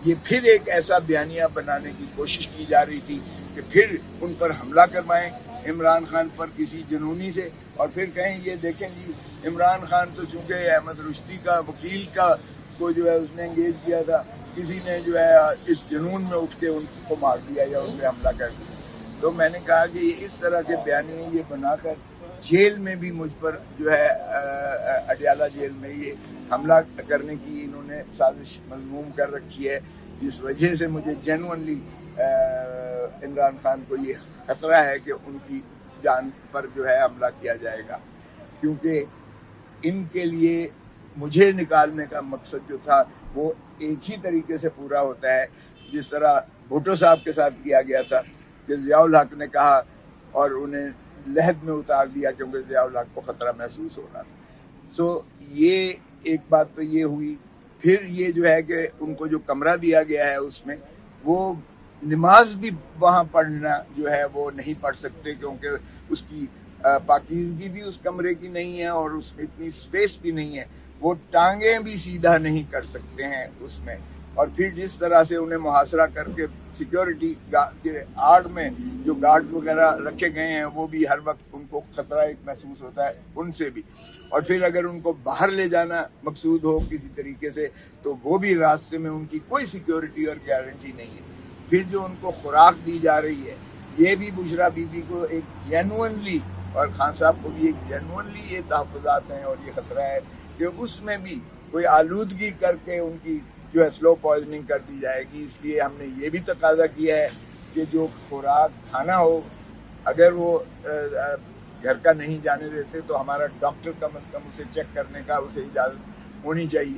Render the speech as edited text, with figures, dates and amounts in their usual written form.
یہ پھر ایک ایسا بیانیہ بنانے کی کوشش کی جا رہی تھی کہ پھر ان پر حملہ کروائیں عمران خان پر کسی جنونی سے، اور پھر کہیں یہ دیکھیں جی عمران خان تو چونکہ احمد رشدی کا وکیل کو جو ہے اس نے انگیج کیا تھا، کسی نے جو ہے اس جنون میں اٹھ کے ان کو مار دیا یا ان پہ حملہ کر دیا۔ تو میں نے کہا کہ اس طرح کے بیانیے یہ بنا کر جیل میں بھی مجھ پر جو ہے اڈیالہ جیل میں یہ حملہ کرنے کی انہوں نے سازش مذموم کر رکھی ہے، جس وجہ سے مجھے جینوئنلی عمران خان کو یہ خطرہ ہے کہ ان کی جان پر جو ہے حملہ کیا جائے گا، کیونکہ ان کے لیے مجھے نکالنے کا مقصد جو تھا وہ ایک ہی طریقے سے پورا ہوتا ہے جس طرح بھٹو صاحب کے ساتھ کیا گیا تھا کہ ضیاء الحق نے کہا اور انہیں لحد میں اتار دیا کیونکہ ضیاء الحق کو خطرہ محسوس ہو رہا تھا۔ سو یہ ایک بات تو یہ ہوئی، پھر یہ جو ہے کہ ان کو جو کمرہ دیا گیا ہے اس میں وہ نماز بھی وہاں پڑھنا جو ہے وہ نہیں پڑھ سکتے، کیونکہ اس کی پاکیزگی بھی اس کمرے کی نہیں ہے اور اس میں اتنی اسپیس بھی نہیں ہے، وہ ٹانگیں بھی سیدھا نہیں کر سکتے ہیں اس میں، اور پھر جس طرح سے انہیں محاصرہ کر کے سیکیورٹی کے آڑ میں جو گارڈ وغیرہ رکھے گئے ہیں وہ بھی ہر وقت ان کو خطرہ ایک محسوس ہوتا ہے ان سے بھی، اور پھر اگر ان کو باہر لے جانا مقصود ہو کسی طریقے سے تو وہ بھی راستے میں ان کی کوئی سیکیورٹی اور گارنٹی نہیں ہے۔ پھر جو ان کو خوراک دی جا رہی ہے یہ بھی بشریٰ بی بی کو ایک جینوئنلی، اور خان صاحب کو بھی ایک جینوئنلی یہ تحفظات ہیں اور یہ خطرہ ہے کہ اس میں بھی کوئی آلودگی کر کے ان کی جو ہے سلو پوائزننگ کر دی جائے گی۔ اس لیے ہم نے یہ بھی تقاضا کیا ہے کہ جو خوراک کھانا ہو اگر وہ گھر کا نہیں جانے دیتے تو ہمارا ڈاکٹر کم از کم اسے چیک کرنے کا اسے اجازت ہونی چاہیے۔